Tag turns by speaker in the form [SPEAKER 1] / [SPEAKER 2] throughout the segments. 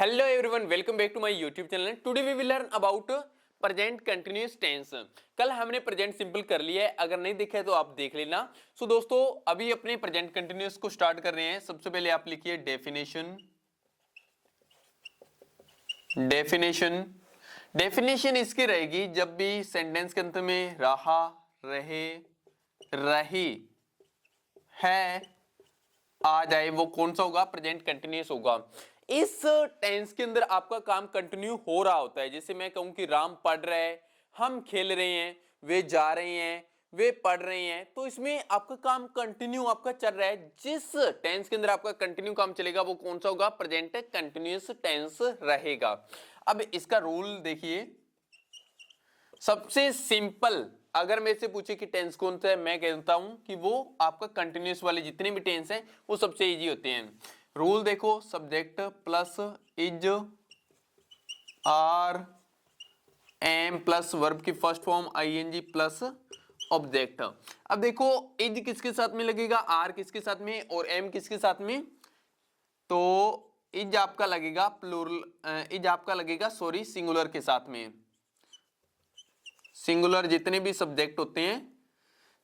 [SPEAKER 1] Hello everyone, welcome back to my YouTube channel. Today we will learn about present continuous tense. कल हमने present simple कर लिया है, अगर नहीं देखा है तो आप देख लेना। सो दोस्तों, अभी अपने प्रेजेंट कंटिन्यूअस को स्टार्ट कर रहे हैं। सबसे पहले आप लिखिए डेफिनेशन। डेफिनेशन डेफिनेशन इसकी रहेगी जब भी सेंटेंस के अंत में रहा, रहे, रही, है आ जाए, वो कौन सा होगा? प्रेजेंट कंटिन्यूअस होगा। इस टेंस के अंदर आपका काम कंटिन्यू हो रहा होता है। जैसे मैं कहूं कि राम पढ़ रहा है, हम खेल रहे हैं, वे जा रहे हैं, वे पढ़ रहे हैं, तो इसमें आपका काम कंटिन्यू आपका चल रहा है। जिस टेंस के अंदर आपका कंटिन्यू काम चलेगा वो कौन सा होगा? प्रेजेंट कंटिन्यूअस टेंस रहेगा। अब इसका रूल देखिए, सबसे सिंपल अगर मेरे से पूछे कि टेंस कौन सा है, मैं कहता हूं कि वो आपका कंटिन्यूअस वाले जितने भी टेंस हैं वो सबसे इजी होते हैं। रूल देखो, subject plus is, are, am plus verb की first form ING plus object. अब देखो, इज किसके साथ में लगेगा? आर किसके साथ में और एम किसके साथ में? तो इज आपका लगेगा प्लूरल, इज आपका लगेगा सॉरी सिंगुलर के साथ में। सिंगुलर जितने भी सब्जेक्ट होते हैं,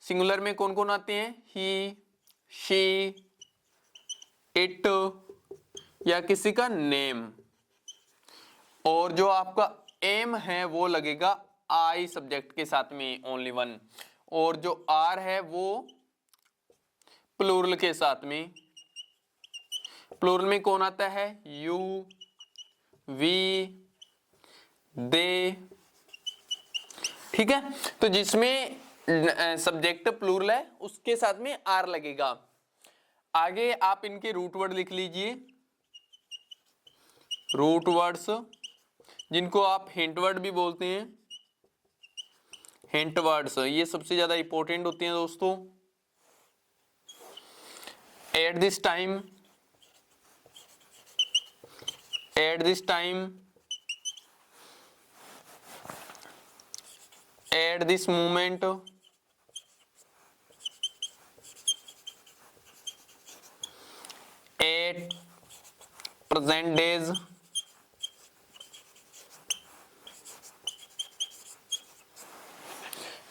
[SPEAKER 1] सिंगुलर में कौन कौन आते हैं? ही, शी, इट या किसी का नेम। और जो आपका एम है वो लगेगा आई सब्जेक्ट के साथ में, ओनली वन। और जो आर है वो प्लूरल के साथ में। प्लूरल में कौन आता है? यू, वी, दे। ठीक है, तो जिसमें सब्जेक्ट प्लूरल है उसके साथ में आर लगेगा। आगे आप इनके रूट वर्ड लिख लीजिए। रूट वर्ड्स जिनको आप हिंट वर्ड भी बोलते हैं। हिंट वर्ड्स ये सबसे ज्यादा इंपॉर्टेंट होते हैं दोस्तों। At this time, at this time, at this moment, at present days,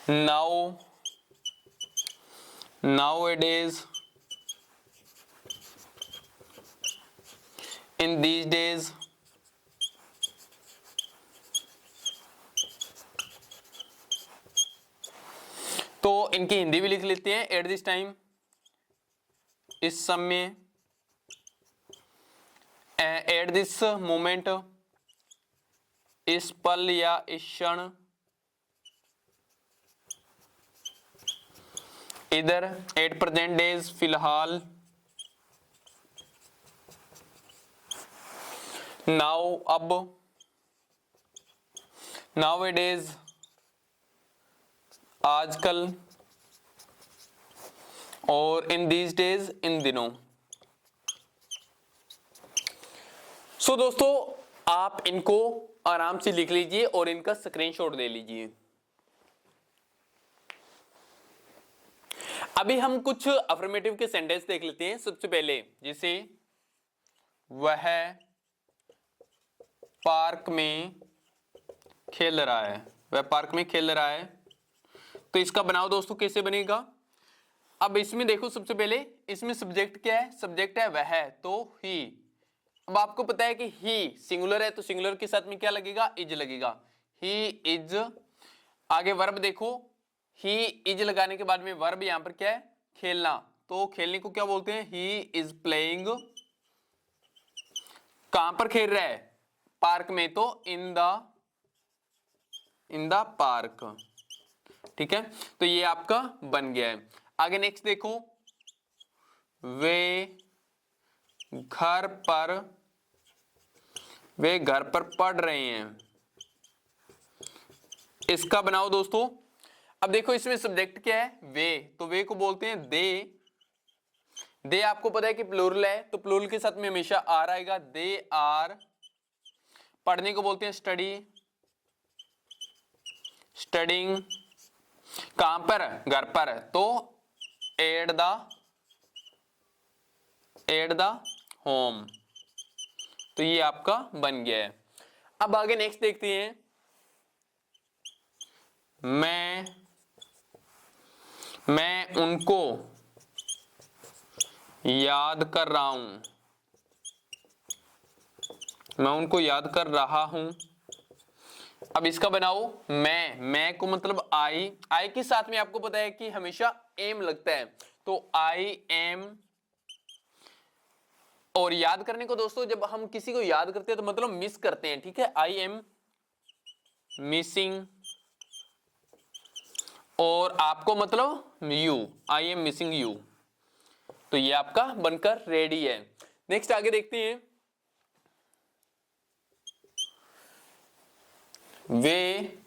[SPEAKER 1] now, nowadays, in these days, तो इनकी हिंदी भी लिख लेते हैं। एट दिस टाइम, इस समय, एट दिस मोमेंट, इस पल या इस क्षण, इधर एट प्रेजेंट डेज, फिलहाल, नाउ अब, नाउएडेज आजकल, और इन दीज डेज इन दिनों। सो दोस्तों, आप इनको आराम से लिख लीजिए और इनका स्क्रीनशॉट ले लीजिए। अभी हम कुछ अफर्मेटिव के सेंटेंस देख लेते हैं। सबसे पहले जैसे वह पार्क में खेल रहा है, वह पार्क में खेल रहा है, तो इसका बनाओ दोस्तों कैसे बनेगा? अब इसमें देखो, सबसे पहले इसमें सब्जेक्ट क्या है? सब्जेक्ट है वह, तो ही। अब आपको पता है कि ही सिंगुलर है, तो सिंगुलर के साथ में क्या लगेगा? इज लगेगा। He is. आगे वर्ब देखो, ही इज लगाने के बाद में वर्ब यहां पर क्या है? खेलना। तो खेलने को क्या बोलते हैं? He is playing. कहां पर खेल रहा है? पार्क में, तो इन द पार्क। ठीक है, तो ये आपका बन गया है। आगे नेक्स्ट देखो, वे घर पर, वे घर पर पढ़ रहे हैं, इसका बनाओ दोस्तों। अब देखो, इसमें सब्जेक्ट क्या है? वे, तो वे को बोलते हैं दे। दे आपको पता है कि प्लूरल है, तो प्लूरल के साथ में हमेशा आर आएगा। They are. पढ़ने को बोलते हैं स्टडी, स्टडिंग। कहां पर? घर पर, तो एट द होम। तो ये आपका बन गया है। अब आगे नेक्स्ट देखते हैं, मैं उनको याद कर रहा हूं, मैं उनको याद कर रहा हूं। अब इसका बनाओ, मैं को मतलब आई के साथ में आपको पता है कि हमेशा एम लगता है, तो आई एम। और याद करने को दोस्तों, जब हम किसी को याद करते हैं तो मतलब मिस करते हैं, ठीक है, आई एम मिसिंग। और आपको मतलब you, I am missing you. तो ये आपका बनकर रेडी है। नेक्स्ट आगे देखते हैं, वे,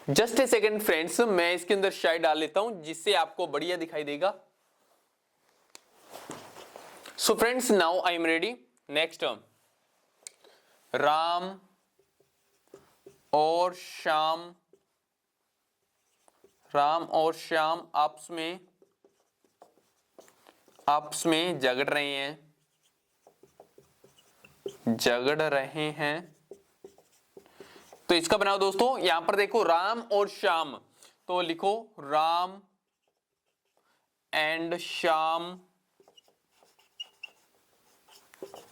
[SPEAKER 1] जस्ट ए सेकेंड फ्रेंड्स, मैं इसके अंदर शायद डाल लेता हूं जिससे आपको बढ़िया दिखाई देगा। So friends, now I am ready. Next, Ram और श्याम, राम और श्याम आपस में झगड़ रहे हैं। तो इसका बनाओ दोस्तों, यहां पर देखो राम और श्याम, तो लिखो राम एंड श्याम,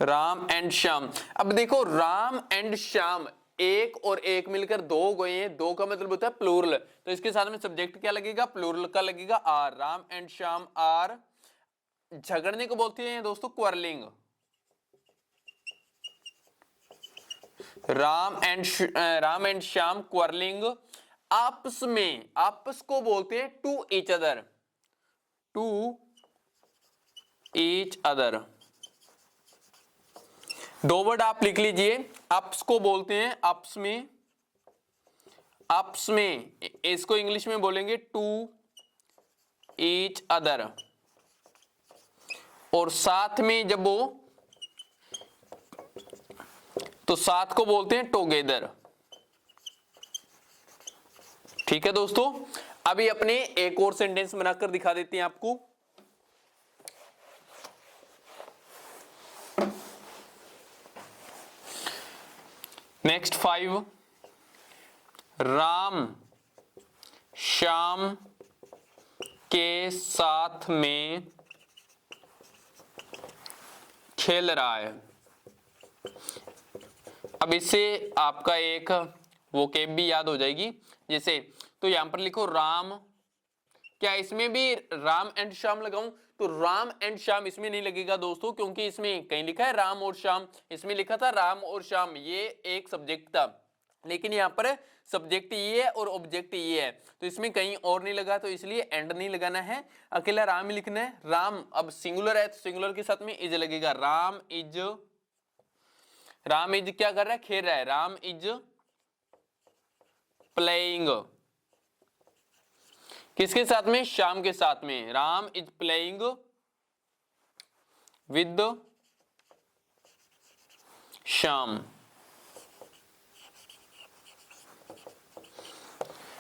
[SPEAKER 1] राम एंड श्याम। अब देखो राम एंड श्याम, एक और एक मिलकर दो हो गए हैं, दो का मतलब होता है प्लूरल, तो इसके साथ में सब्जेक्ट क्या लगेगा, प्लूरल का लगेगा are. Ram and Shyam are, झगड़ने को बोलते हैं दोस्तों quarrelling. Ram and Shyam quarrelling, आपस में, आपस को बोलते हैं to each other, to each other. दो वर्ड आप लिख लीजिए, आपस को बोलते हैं आपस में, आपस में इसको इंग्लिश में बोलेंगे टू ईच अदर। और साथ में जब वो, तो साथ को बोलते हैं टुगेदर। ठीक है दोस्तों, अभी अपने एक और सेंटेंस बनाकर दिखा देते हैं आपको। नेक्स्ट 5, राम श्याम के साथ में खेल रहा है। अब इससे आपका एक वोकेब भी याद हो जाएगी, जैसे तो यहां पर लिखो राम, क्या इसमें भी राम एंड श्याम लगाऊं, तो राम एंड श्याम इसमें नहीं लगेगा दोस्तों, क्योंकि इसमें कहीं लिखा है राम और श्याम, इसमें लिखा था राम और श्याम, ये एक सब्जेक्ट था, लेकिन यहाँ पर सब्जेक्ट ये है और ऑब्जेक्ट ये है, तो इसमें कहीं और नहीं लगा, तो इसलिए एंड नहीं लगाना है, अकेला राम ही लिखना है। राम अब सिंगुलर है तो सिंगुलर के साथ में इज लगेगा, राम इज क्या कर रहा है, खेल रहा है, राम इज प्लेइंग, किसके साथ में, श्याम के साथ में, Ram is playing with Shyam,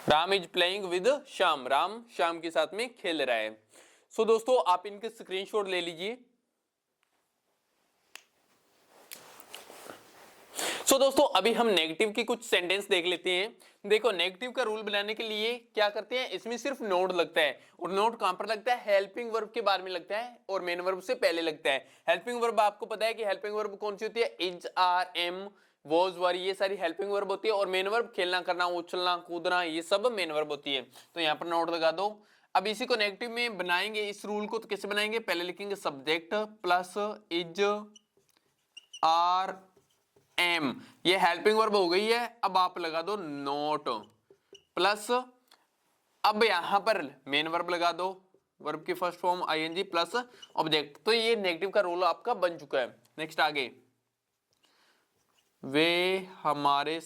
[SPEAKER 1] Ram is playing with Shyam, Ram Shyam के साथ में खेल रहा है। सो दोस्तों आप इनके स्क्रीनशॉट ले लीजिए। सो दोस्तों अभी हम नेगेटिव की कुछ सेंटेंस देख लेते हैं। देखो नेगेटिव का रूल बनाने के लिए क्या करते हैं, इसमें सिर्फ नोट लगता है, और नोट कहां पर लगता है, हेल्पिंग वर्ब के बारे में लगता है और मेन वर्ब से पहले लगता है। हेल्पिंग वर्ब आपको पता है कि हेल्पिंग वर्ब कौन सी होती है, is are am was were, ये सारी हेल्पिंग वर्ब होती है, और मेन वर्ब खेलना करना उछलना कूदना ये सब मेन वर्ब होती है, तो यहां पर नोट लगा दो। अब इसी को नेगेटिव में बनाएंगे, इस रूल को तो कैसे बनाएंगे, पहले लिखेंगे subject plus is are am, ये हेल्पिंग वर्ब हो गई है, अब आप लगा दो नोट प्लस, अब यहां पर मेन वर्ब लगा दो, वर्ब की first form ING plus object, तो ये नेगेटिव का रूल आपका बन चुका है। नेक्स्ट आगे, वे हमारे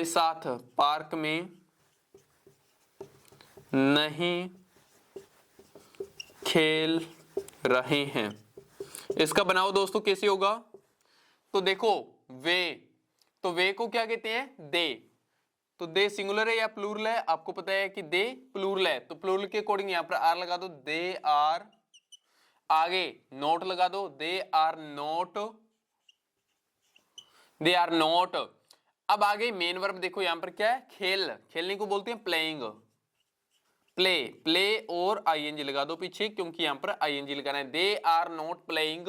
[SPEAKER 1] साथ पार्क में नहीं खेल रहे हैं। इसका बनाओ दोस्तों कैसे होगा, तो देखो वे, तो वे को क्या कहते हैं, दे, तो दे सिंगुलर है या प्लूरल है, आपको पता है कि दे प्लूरल है, तो प्लूरल के अकॉर्डिंग यहां पर आर लगा दो, दे आर, आगे नोट लगा दो, they are not, they are not. अब आगे मेन वर्ब देखो यहां पर क्या है, खेल, खेलने को बोलते हैं प्लेइंग, प्ले, प्ले और आईएनजी लगा दो पीछे, क्योंकि यहां पर आईएनजी लगाना है। दे आर नॉट प्लेइंग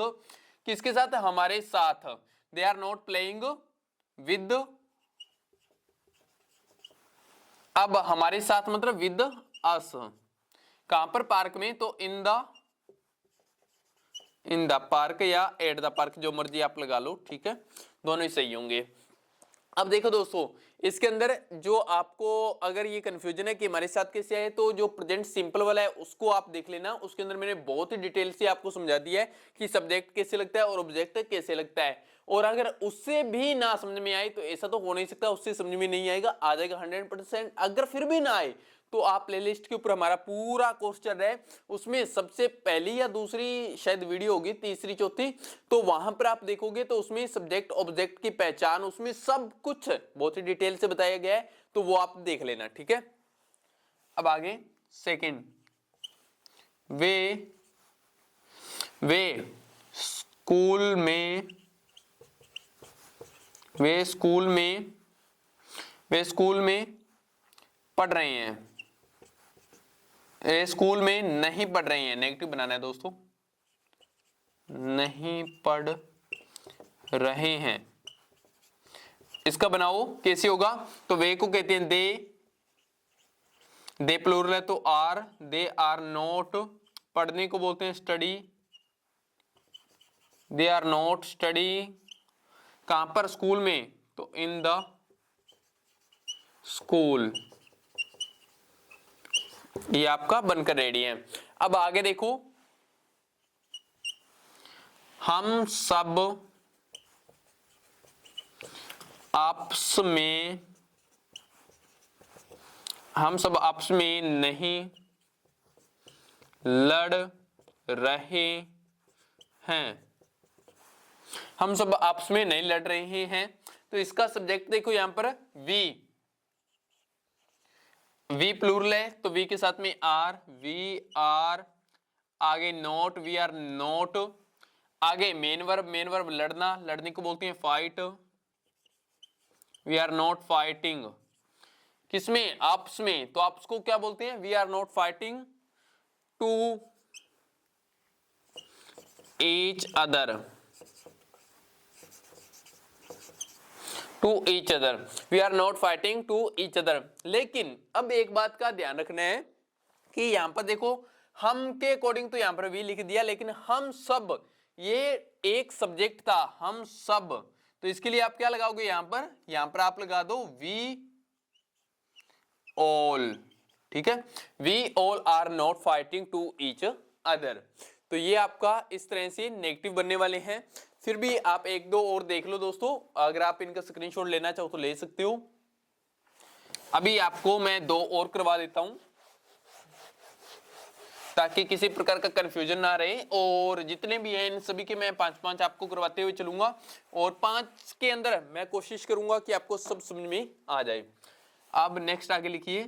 [SPEAKER 1] किसके साथ, हमारे साथ, they are not playing with, अब हमारे साथ मतलब विद अस, कहां पर, पार्क में, तो इन द पार्क या एट द पार्क, जो मर्जी आप लगा लो, ठीक है, दोनों ही सही होंगे। अब देखो दोस्तों, इसके अंदर जो आपको अगर ये कंफ्यूजन है कि हमारे साथ कैसे आए, तो जो प्रेजेंट सिंपल वाला है उसको आप देख लेना, उसके अंदर मैंने बहुत ही डिटेल से आपको समझा दिया है कि सब्जेक्ट कैसे लगता है और ऑब्जेक्ट कैसे लगता है। और अगर उससे भी ना समझ में आए, तो ऐसा तो हो नहीं सकता, उससे समझ में नहीं आएगा, आ जाएगा 100%। अगर फिर भी ना आए तो आप प्लेलिस्ट के ऊपर हमारा पूरा कोर्स चल रहा है, उसमें सबसे पहली या दूसरी शायद वीडियो होगी, तीसरी चौथी, तो वहां पर आप देखोगे तो उसमें सब्जेक्ट ऑब्जेक्ट की पहचान, उसमें सब कुछ बहुत ही डिटेल से बताया गया है, तो वो आप देख लेना, ठीक है। अब आगे सेकंड, वे स्कूल में, वे स्कूल में पढ़ रहे हैं, स्कूल में नहीं पढ़ रहे हैं, नेगेटिव बनाना है दोस्तों, नहीं पढ़ रहे हैं। इसका बनाओ कैसे होगा, तो वे को कहते हैं दे प्लूरल है तो आर, दे आर नॉट, पढ़ने को बोलते हैं study, they are not study, कहां पर, स्कूल में, तो इन द स्कूल। ये आपका बनकर रेडी है। अब आगे देखो, हम सब आपस में नहीं लड़ रहे हैं, हम सब आपस में नहीं लड़ रहे हैं, तो इसका सब्जेक्ट देखो यहां पर वी प्लूरल है तो वी के साथ में आर, वी आर, आगे नोट, वी आर नोट, आगे मेन वर्ब लड़ना, लड़ने को बोलते हैं fight, we are not fighting, किसमें, आपस में, तो आपस को क्या बोलते हैं, we are not fighting to each other, to each other, we are not fighting to each other. लेकिन अब एक बात का ध्यान रखना है कि यहां पर देखो, हम के अकॉर्डिंग तो यहां पर वी लिख दिया, लेकिन हम सब ये एक सब्जेक्ट था, हम सब, तो इसके लिए आप क्या लगाओगे, यहां पर आप लगा दो वी ऑल, ठीक है, we all are not fighting to each other. तो ये आपका इस तरह से नेगेटिव बनने वाले हैं। फिर भी आप एक दो और देख लो दोस्तों, अगर आप इनका स्क्रीनशॉट लेना चाहो तो ले सकते हो। अभी आपको मैं दो और करवा देता हूं ताकि किसी प्रकार का कंफ्यूजन ना रहे, और जितने भी हैं इन सभी के मैं 5-5 आपको करवाते हुए चलूंगा, और 5 के अंदर मैं कोशिश करूंगा कि आपको सब समझ में आ जाए। अब नेक्स्ट आगे लिखिए,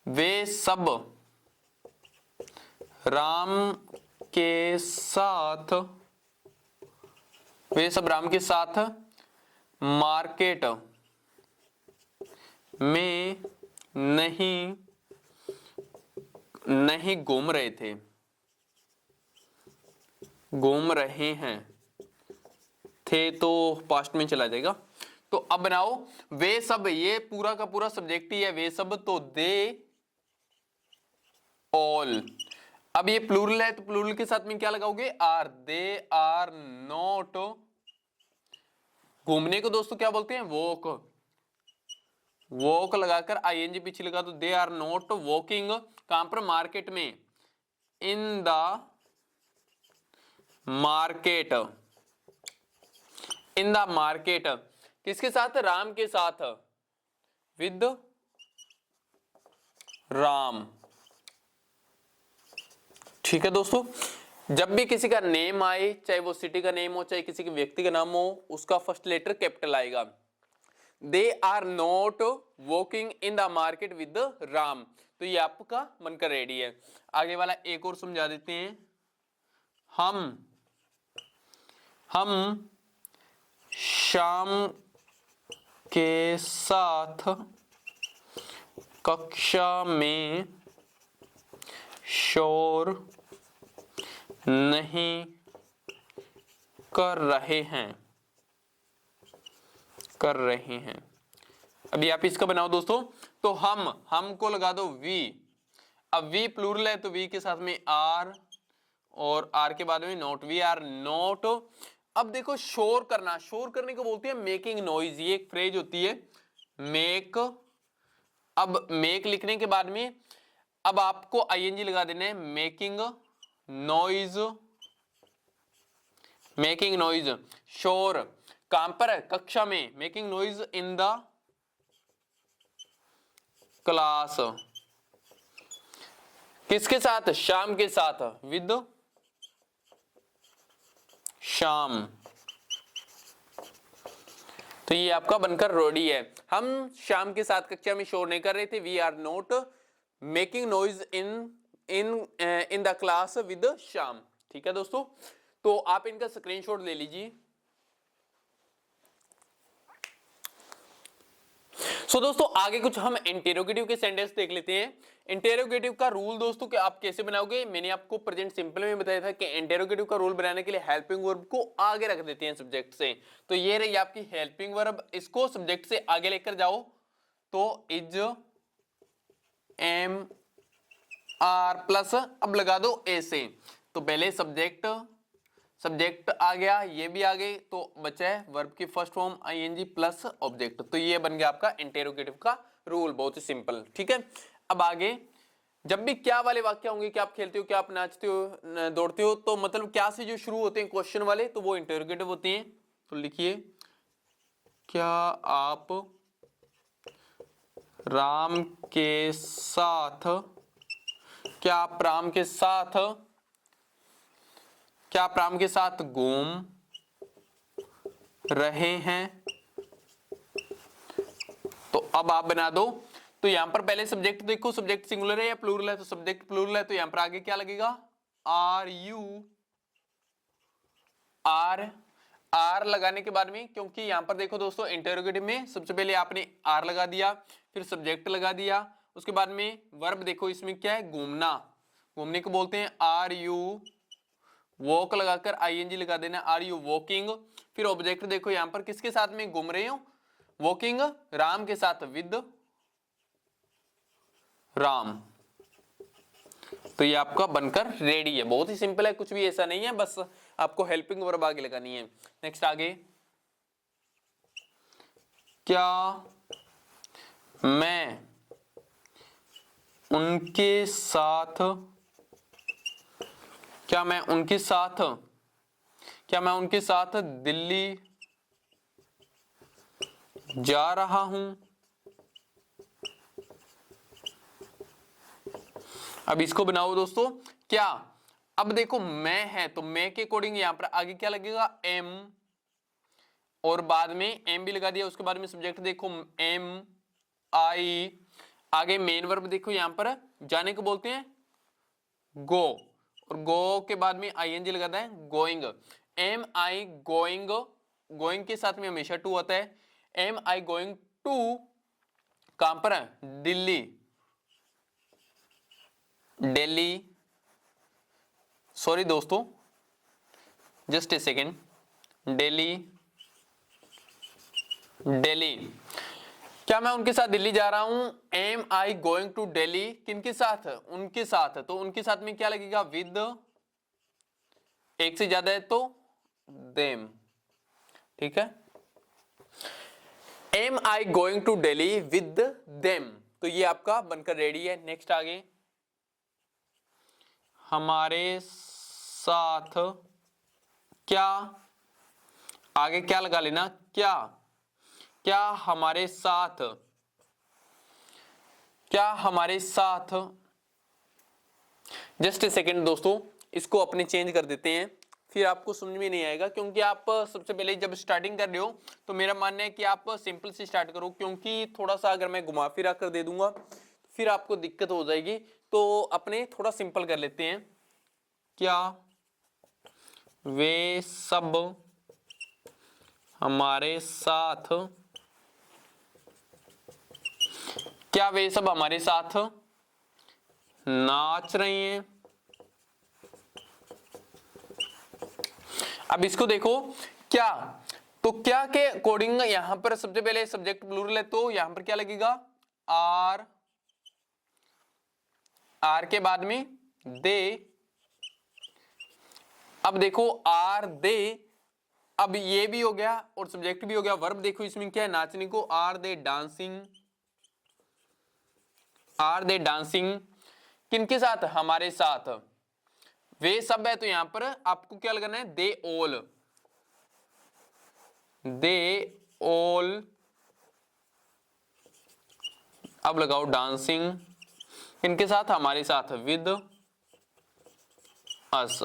[SPEAKER 1] वे सब राम के साथ, वे सब राम के साथ मार्केट में नहीं घूम रहे थे, घूम रहे हैं, थे तो पास्ट में चला जाएगा। तो अब बनाओ, वे सब, ये पूरा का पूरा सब्जेक्ट ही है वे सब, तो दे ऑल। अब ये प्लूरल है तो प्लूरल के साथ में क्या लगाओगे, आर, दे आर नॉट, घूमने को दोस्तों क्या बोलते हैं, वॉक, वॉक लगाकर आईएनजी पीछे लगा दो, दे आर नॉट वॉकिंग, कहां पर, मार्केट में, इन the market, in the market, किसके साथ, राम के साथ, विद राम। ठीक है दोस्तों, जब भी किसी का नेम आए, चाहे वो सिटी का नेम हो, चाहे किसी के व्यक्ति का नाम हो, उसका फर्स्ट लेटर कैपिटल आएगा। They are not walking in the market with Ram, तो ये आपका बनकर रेडी है। आगे वाला एक और समझा देते हैं। हम शाम के साथ कक्षा में शोर नहीं कर रहे हैं। अभी आप इसका बनाओ दोस्तों। तो हम को लगा दो वी। अब वी प्लूरल है तो वी के साथ में आर और आर के बाद में नोट, वी आर नोट। अब देखो शोर करना, शोर करने को बोलते हैं मेकिंग नॉइज। ये एक फ्रेज होती है मेक। अब मेक लिखने के बाद में अब आपको आईएनजी लगा देना है, मेकिंग नॉइज। मेकिंग नॉइज शोर कहां पर है? कक्षा में। Making noise in the class. किसके साथ? शाम के साथ, विद शाम। तो ये आपका बनकर रेडी है। हम शाम के साथ कक्षा में शोर नहीं कर रहे थे। We are not making noise in the class with Sham. ठीक है दोस्तों, तो आप इनका स्क्रीनशॉट ले लीजिए। सो दोस्तों आगे कुछ हम इंटेरोगेटिव के सेंटेंस देख लेते हैं। इंटेरोगेटिव का रूल दोस्तों कि आप कैसे बनाओगे, मैंने आपको प्रेजेंट सिंपल में बताया था कि इंटेरोगेटिव का रूल बनाने के लिए हेल्पिंग वर्ब को आगे रख देते हैं सब्जेक्ट से। तो ये रही आपकी हेल्पिंग वर्ब, इसको सब्जेक्ट से आगे लेकर जाओ तो इज, एम, आर प्लस अब लगा दो ए से। तो पहले सब्जेक्ट आ गया, ये भी आ गई, तो बचा है वर्ब की first form ING plus object. तो ये बन गया आपका इंटेरोगेटिव का रूल, बहुत ही सिंपल। ठीक है, अब आगे जब भी क्या वाले वाक्य होंगे कि आप खेलते हो, क्या आप नाचते हो, दौड़ते हो, तो मतलब क्या से जो शुरू होते हैं क्वेश्चन वाले, तो वो इंटेरोगेटिव होते हैं। तो लिखिए, क्या आप राम के साथ, क्या आप राम के साथ, क्या आप राम के साथ घूम रहे हैं? तो अब आप बना दो। तो यहां पर पहले सब्जेक्ट देखो, सब्जेक्ट सिंगुलर है या प्लूरल है? तो सब्जेक्ट प्लूरल है, तो यहां पर आगे क्या लगेगा? Are you. आर लगाने के बाद में, क्योंकि यहां पर देखो दोस्तों इंटरोगेटिव में सबसे पहले आपने आर लगा दिया, फिर सब्जेक्ट लगा दिया, उसके बाद में वर्ब देखो इसमें क्या है? घूमना। घूमने को बोलते हैं आर यू वॉक, लगाकर आईएनजी लगा देना, आर यू वॉकिंग। फिर ऑब्जेक्ट देखो यहां पर किसके साथ में घूम रहे हो? वॉकिंग राम के साथ, विद राम। तो ये आपका बनकर रेडी है। बहुत ही सिंपल है, कुछ भी ऐसा नहीं है, बस आपको हेल्पिंग वर्ब आगे लगानी है। नेक्स्ट आगे, क्या मैं उनके साथ, क्या मैं उनके साथ दिल्ली जा रहा हूं? अब इसको बनाओ दोस्तों। क्या, अब देखो मैं है, तो मैं के अकॉर्डिंग यहां पर आगे क्या लगेगा? एम, और बाद में एम भी लगा दिया, उसके बाद में सब्जेक्ट देखो एम आई, आगे मेन वर्ब देखो यहां पर जाने को बोलते हैं गो, और गो के बाद में आईएनजी लगाता है going. Am I going, going के साथ में हमेशा टू आता है। एम आई गोइंग टू, कहां पर है? दिल्ली, दिल्ली, सॉरी दोस्तों just a second, Delhi, Delhi. क्या मैं उनके साथ दिल्ली जा रहा हूं? Am I going to Delhi, किनके साथ? उनके साथ। तो उनके साथ में क्या लगेगा? विद, एक से ज्यादा है तो देम। ठीक है, am I going to Delhi with them. तो ये आपका बनकर रेडी है। नेक्स्ट आगे, हमारे साथ क्या, आगे क्या लगा लेना? क्या, क्या हमारे साथ, क्या हमारे साथ। जस्ट ए सेकेंड दोस्तों, इसको अपने चेंज कर देते हैं, फिर आपको समझ में नहीं आएगा, क्योंकि आप सबसे पहले जब स्टार्टिंग कर रहे हो तो मेरा मानना है कि आप सिंपल से स्टार्ट करो, क्योंकि थोड़ा सा अगर मैं घुमा फिरा कर दे दूंगा फिर आपको दिक्कत हो जाएगी। तो अपने थोड़ा सिंपल कर लेते हैं। क्या वे सब हमारे साथ, क्या वे सब हमारे साथ नाच रही हैं? अब इसको देखो, क्या, तो क्या के अकॉर्डिंग यहां पर सबसे पहले सब्जेक्ट प्लूरल है, तो यहां पर क्या लगेगा, आर, आर के बाद में दे। अब देखो आर दे, अब ये भी हो गया और सब्जेक्ट भी हो गया। वर्ब देखो इसमें क्या है, नाचने को, are they dancing, are they dancing किनके साथ, हमारे साथ। वे सब है तो यहां पर आपको क्या लगाना है, दे ऑल, दे ऑल। अब लगाओ डांसिंग किनके साथ, हमारे साथ, विद अस।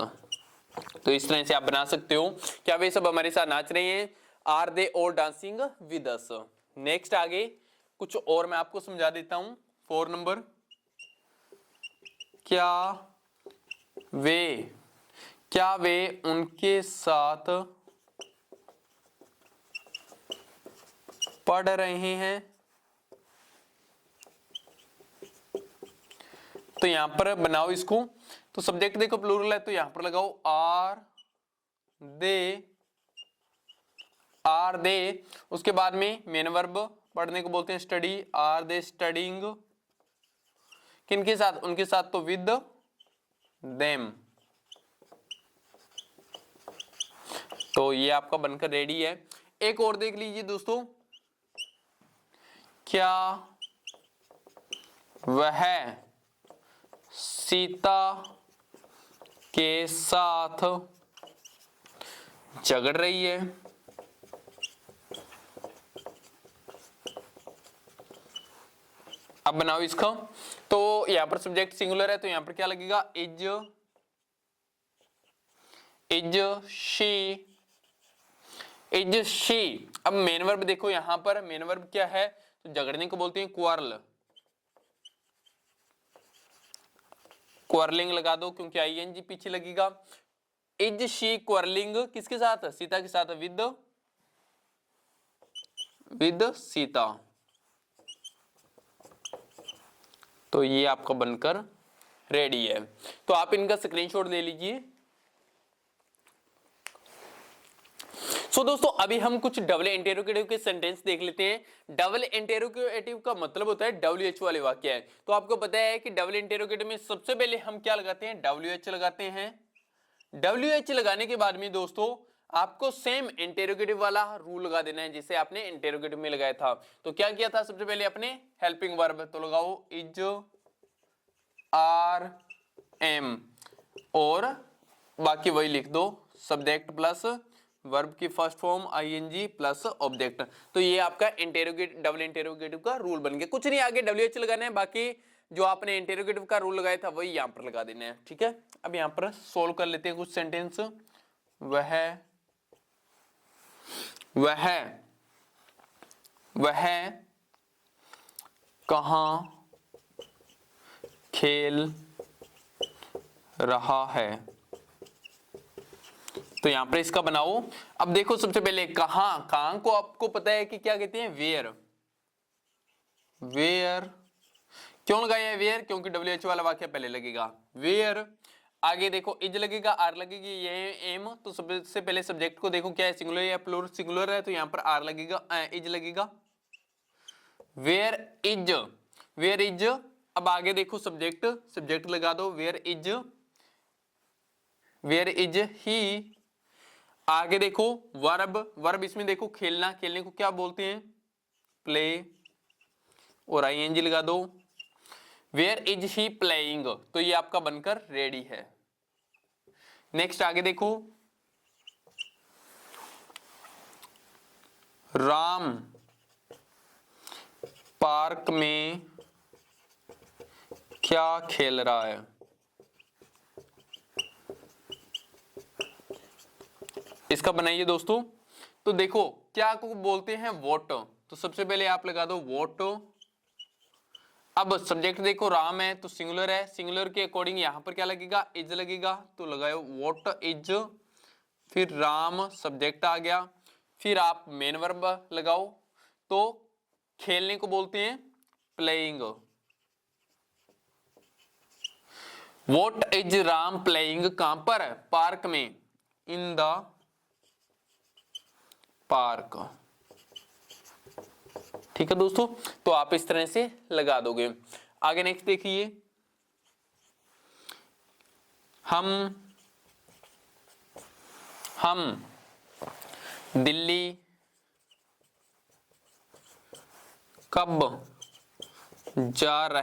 [SPEAKER 1] तो इस तरह से आप बना सकते हो, क्या वे सब हमारे साथ नाच रहे हैं, are they all dancing with us. Next आगे कुछ और मैं आपको समझा देता हूं। 4 नंबर, क्या वे उनके साथ पढ़ रहे हैं। तो यहां पर बनाओ इसको, तो सब्जेक्ट देखो प्लूरल है तो यहां पर लगाओ आर दे, उसके बाद में मेन वर्ब, पढ़ने को बोलते हैं स्टडी, आर दे स्टडिंग किनके साथ, उनके साथ, तो विद देम। तो ये आपका बनकर रेडी है। एक और देख लीजिए दोस्तों, क्या वह सीता के साथ झगड़ रही है। अब बनाओ इसका, तो यहां पर सब्जेक्ट सिंगुलर है तो यहां पर क्या लगेगा, इज शी। अब मेन वर्ब देखो, यहां पर मेन वर्ब क्या है, तो झगड़ने को बोलते हैं क्वारल, क्वारलिंग लगा दो क्योंकि आईएनजी पीछे लगेगा। इज शी क्वारलिंग किसके साथ, सीता के साथ, विद सीता। तो ये आपका बनकर रेडी है। तो आप इनका स्क्रीनशॉट ले लीजिए। सो दोस्तों अभी हम कुछ डबल इंटेरोगेटिव के सेंटेंस देख लेते हैं। डबल इंटेरोगेटिव का मतलब होता है WH वाले वाक्य है। तो आपको पता है कि डबल इंटेरोगेटिव में सबसे पहले हम क्या लगाते हैं, WH लगाते हैं। WH लगाने के बाद में दोस्तों आपको सेम इंटेरोगेटिव वाला रूल लगा देना है जैसे आपने इंटेरोगेटिव में लगाया था। तो क्या किया था, सबसे पहले अपने हेल्पिंग वर्ब, तो लगाओ इज, आर, एम, और बाकी वही लिख दो, सब्जेक्ट प्लस वर्ब की first form ING plus object. तो ये आपका इंटेरोगेटिव, डबल इंटेरोगेटिव का रूल बन गया। कुछ नहीं, आगे WH लगाना है, बाकी जो आपने इंटेरोगेटिव का रूल लगाया था वही यहां पर लगा देना है। ठीक है, अब यहां पर सोल्व कर लेते हैं कुछ सेंटेंस। वह कहां खेल रहा है। तो यहां पर इसका बनाओ। अब देखो सबसे पहले कहां को आपको पता है कि क्या कहते हैं, वेयर। क्यों लगाया है वेयर, क्योंकि WH वाला वाक्य पहले लगेगा वेयर। आगे देखो इज लगेगा, आर लगेगी, ये एम। तो सबसे पहले सब्जेक्ट को देखो क्या है, सिंगुलर या प्लूरल, सिंगुलर है तो यहां पर आर लगेगा, इज लगेगा, वेयर इज। अब आगे देखो सब्जेक्ट लगा दो, वेयर इज ही। आगे देखो वर्ब इसमें देखो खेलने को क्या बोलते हैं, प्ले, और आईएनजी लगा दो, वेयर इज ही प्लेइंग। तो ये आपका बनकर रेडी है। नेक्स्ट आगे देखो, राम पार्क में क्या खेल रहा है। इसका बनाइए दोस्तों। तो देखो क्या को बोलते हैं, वोट। तो सबसे पहले आप लगा दो वोट, अब सब्जेक्ट देखो राम है तो सिंगुलर है, सिंगुलर के अकॉर्डिंग यहां पर क्या लगेगा, इज लगेगा, तो लगाओ व्हाट इज, फिर राम सब्जेक्ट आ गया, फिर आप मेन वर्ब लगाओ, तो खेलने को बोलते हैं playing. What is Ram playing कहां पर, पार्क में, इन द पार्क। ठीक है दोस्तों, तो आप इस तरह से लगा दोगे। आगे नेक्स्ट देखिए, हम दिल्ली कब जा रहे